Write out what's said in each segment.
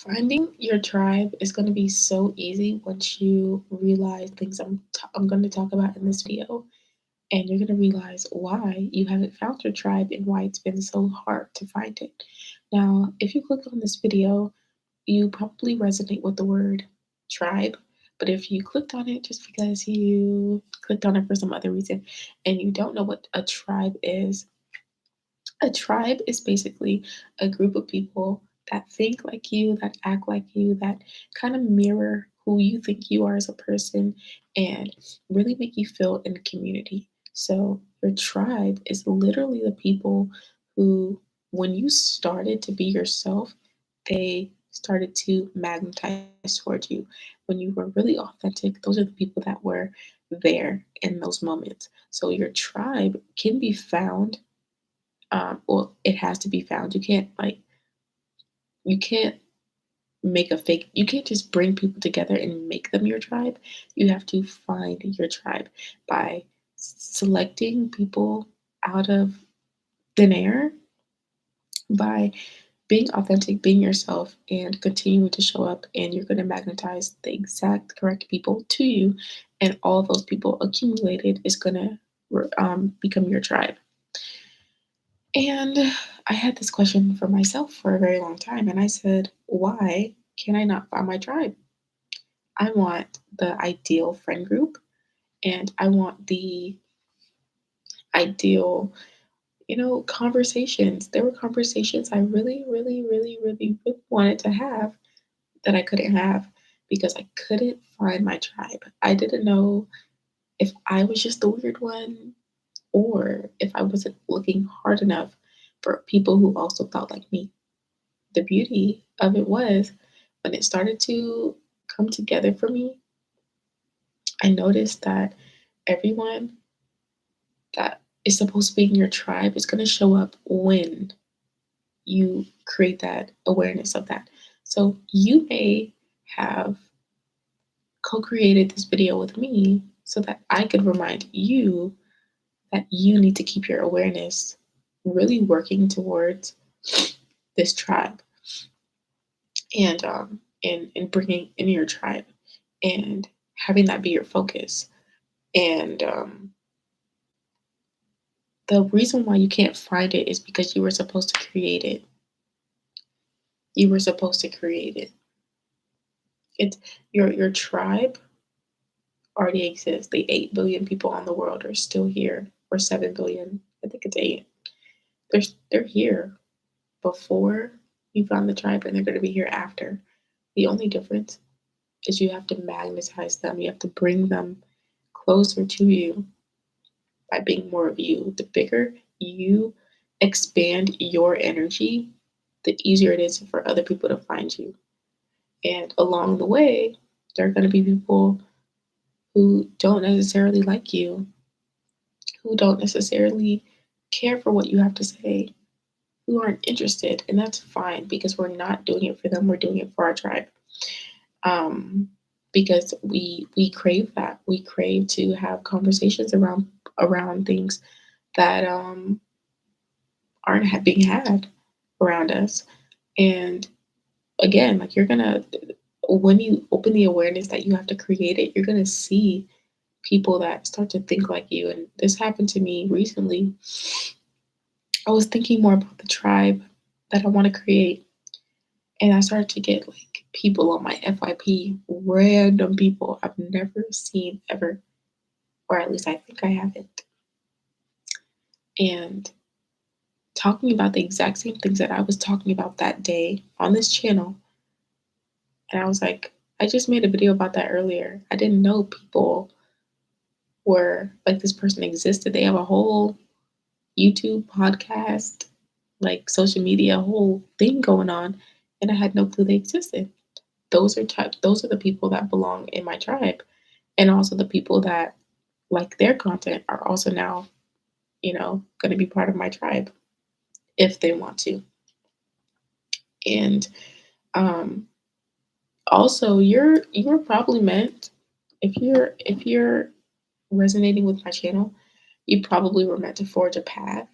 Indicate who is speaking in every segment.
Speaker 1: Finding your tribe is going to be so easy once you realize things I'm going to talk about in this video, and you're going to realize why you haven't found your tribe and why it's been so hard to find it. Now, if you clicked on this video, you probably resonate with the word tribe, but if you clicked on it just because you clicked on it for some other reason and you don't know what a tribe is basically a group of people that think like you, that act like you, that kind of mirror who you think you are as a person and really make you feel in community. So, your tribe is literally the people who, when you started to be yourself, they started to magnetize towards you. When you were really authentic, those are the people that were there in those moments. So, your tribe can be found, well, it has to be found. You can't make a fake, you can't just bring people together and make them your tribe. You have to find your tribe by selecting people out of thin air, by being authentic, being yourself, and continuing to show up. And you're going to magnetize the exact correct people to you. And all those people accumulated is going to become your tribe. And I had this question for myself for a very long time, and I said, why can I not find my tribe? I want the ideal friend group, and I want the ideal, conversations. There were conversations I really, really, really, really, really wanted to have that I couldn't have because I couldn't find my tribe. I didn't know if I was just the weird one or if I wasn't looking hard enough for people who also thought like me. The beauty of it was when it started to come together for me, I noticed that everyone that is supposed to be in your tribe is going to show up when you create that awareness of that. So you may have co created this video with me so that I could remind you that you need to keep your awareness really working towards this tribe and bringing in your tribe and having that be your focus. And the reason why you can't find it is because you were supposed to create it. You were supposed to create it. It's your tribe already exists. The 8 billion people on the world are still here, or 7 billion. I think it's eight. They're here before you found the tribe, and they're going to be here after. The only difference is you have to magnetize them. You have to bring them closer to you by being more of you. The bigger you expand your energy, the easier it is for other people to find you. And along the way, there are going to be people who don't necessarily like you, who don't necessarily care for what you have to say, who aren't interested. And that's fine because we're not doing it for them, we're doing it for our tribe. Um, because we crave that. We crave to have conversations around things that aren't being had around us. And again, like you're gonna when you open the awareness that you have to create it, you're gonna see people that start to think like you. And this happened to me recently. I was thinking more about the tribe that I want to create, and I started to get like people on my FYP, random people I've never seen ever, or at least I think I haven't. And talking about the exact same things that I was talking about that day on this channel. And I was like, I just made a video about that earlier. I didn't know people were like this person existed. They have a whole YouTube podcast, like social media, whole thing going on, and I had no clue they existed. Those are the people that belong in my tribe, and also the people that like their content are also now, going to be part of my tribe if they want to. And um, also, you're probably meant if you're resonating with my channel, you probably were meant to forge a path.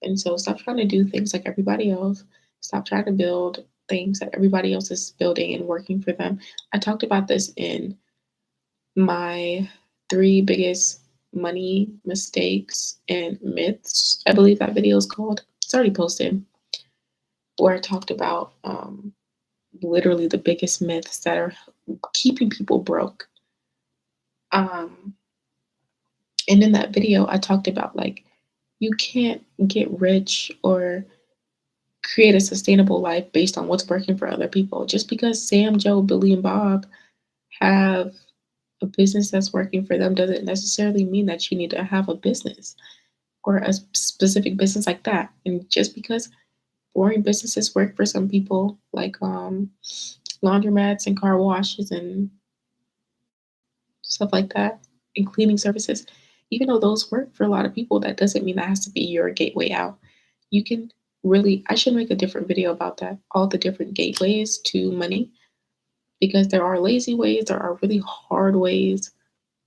Speaker 1: And so stop trying to do things like everybody else. Stop trying to build things that everybody else is building and working for them. I talked about this in my three biggest money mistakes and myths. I believe that video is called. It's already posted, where I talked about literally the biggest myths that are keeping people broke. Um, and in that video, I talked about like you can't get rich or create a sustainable life based on what's working for other people. Just because Sam, Joe, Billy, and Bob have a business that's working for them doesn't necessarily mean that you need to have a business or a specific business like that. And just because boring businesses work for some people, like laundromats and car washes and stuff like that, and cleaning services, even though those work for a lot of people, that doesn't mean that has to be your gateway out. You can really, I should make a different video about that, all the different gateways to money, because there are lazy ways, there are really hard ways,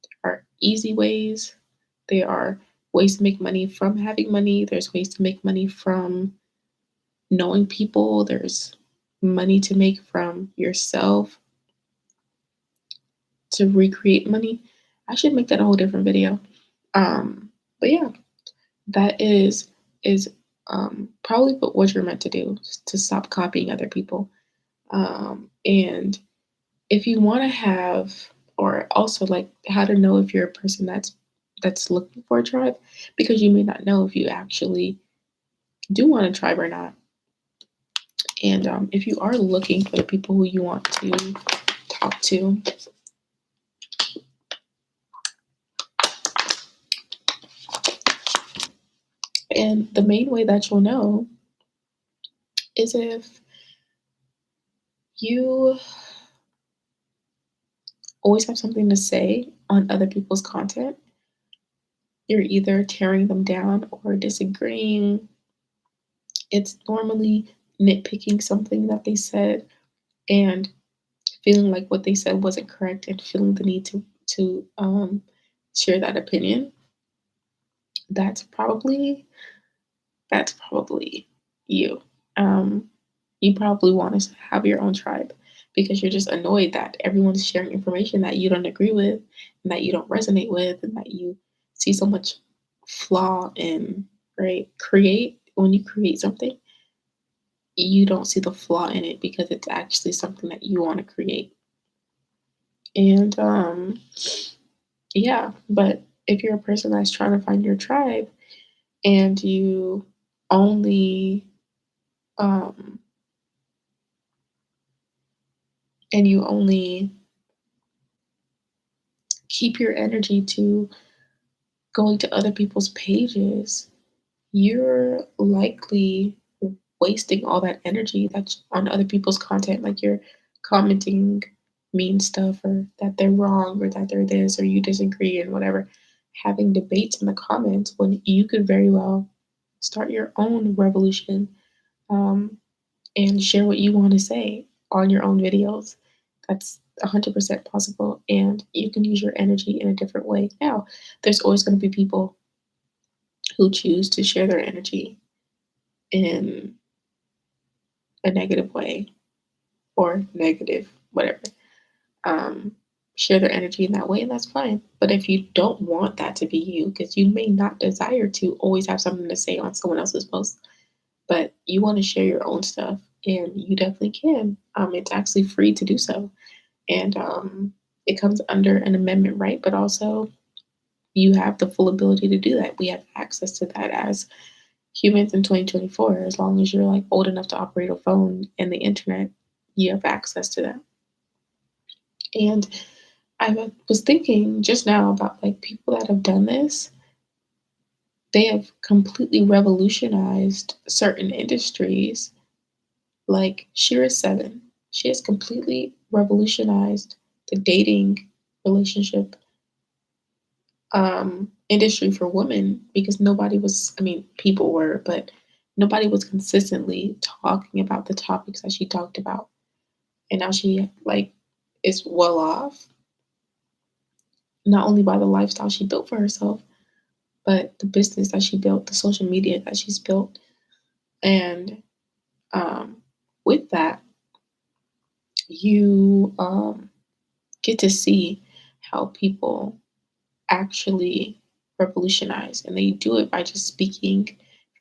Speaker 1: there are easy ways, there are ways to make money from having money, there's ways to make money from knowing people, there's money to make from yourself to recreate money. I should make that a whole different video. But yeah, that is probably what you're meant to do, to stop copying other people. And if you want to have, or also like how to know if you're a person that's looking for a tribe, because you may not know if you actually do want a tribe or not. And if you are looking for the people who you want to talk to, and the main way that you'll know is if you always have something to say on other people's content. You're either tearing them down or disagreeing. It's normally nitpicking something that they said and feeling like what they said wasn't correct and feeling the need to share that opinion. That's probably that's probably you. Um, you probably want to have your own tribe because you're just annoyed that everyone's sharing information that you don't agree with and that you don't resonate with and that you see so much flaw in, right? Create When you create something, you don't see the flaw in it because it's actually something that you want to create. And yeah, but if you're a person that's trying to find your tribe and only um you only keep your energy to going to other people's pages, you're likely wasting all that energy that's on other people's content. Like you're commenting mean stuff or that they're wrong or that they're this or you disagree and whatever. Having debates in the comments when you could very well start your own revolution, um, and share what you want to say on your own videos. That's 100% possible. And you can use your energy in a different way. Now, there's always going to be people who choose to share their energy in a negative way or negative, whatever. Um, Share their energy in that way, and that's fine. But if you don't want that to be you, because you may not desire to always have something to say on someone else's post, but you want to share your own stuff, and you definitely can. It's actually free to do so, and it comes under an amendment right, but also you have the full ability to do that. We have access to that as humans in 2024. As long as you're like old enough to operate a phone and the internet, you have access to that. And was thinking just now about like people that have done this. They have completely revolutionized certain industries. Like Shira Seven, she has completely revolutionized the dating relationship industry for women because nobody was. I mean, people were, but nobody was consistently talking about the topics that she talked about. And now she like is well off, not only by the lifestyle she built for herself, but the business that she built, the social media that she's built. And with that, you get to see how people actually revolutionize, and they do it by just speaking,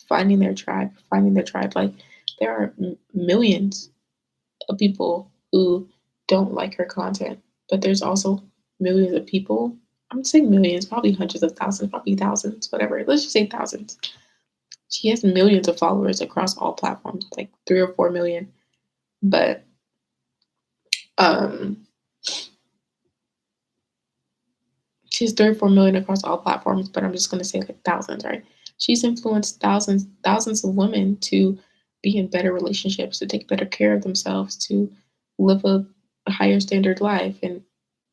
Speaker 1: finding their tribe. Like there are millions of people who don't like her content, but there's also millions of people. I'm saying millions, probably hundreds of thousands, probably thousands, whatever. Let's just say thousands. She has millions of followers across all platforms, like 3 or 4 million. But um, she has 3 or 4 million across all platforms. But I'm just gonna say like thousands, right? She's influenced thousands of women to be in better relationships, to take better care of themselves, to live a higher standard life, and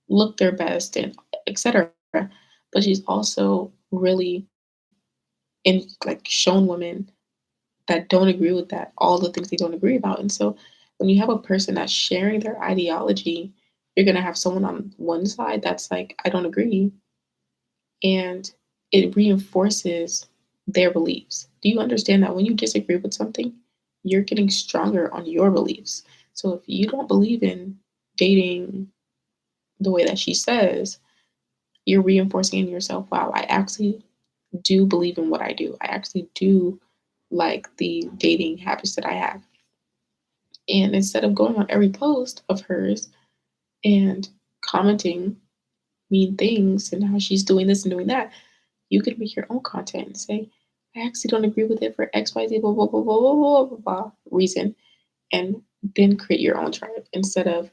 Speaker 1: look their best, and etc. But she's also really in like shown women that don't agree with that all the things they don't agree about. And so when you have a person that's sharing their ideology, you're gonna have someone on one side that's like, I don't agree, and it reinforces their beliefs. Do you understand that when you disagree with something, you're getting stronger on your beliefs? So if you don't believe in dating the way that she says, you're reinforcing in yourself, wow, I actually do believe in what I do. I actually do like the dating habits that I have. And instead of going on every post of hers and commenting mean things and how she's doing this and doing that, you could make your own content and say, I actually don't agree with it for XYZ, blah, blah, blah, blah, blah, blah, blah, blah reason. And then create your own tribe instead of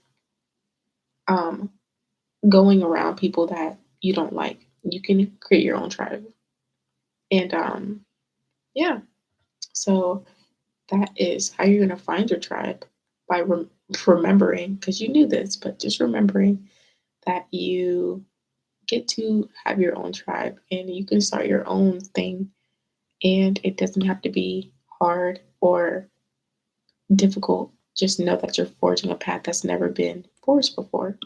Speaker 1: um, going around people that you don't like. You can create your own tribe. And yeah, so that is how you're going to find your tribe by remembering, because you knew this, but just remembering that you get to have your own tribe and you can start your own thing. And it doesn't have to be hard or difficult. Just know that you're forging a path that's never been forged before.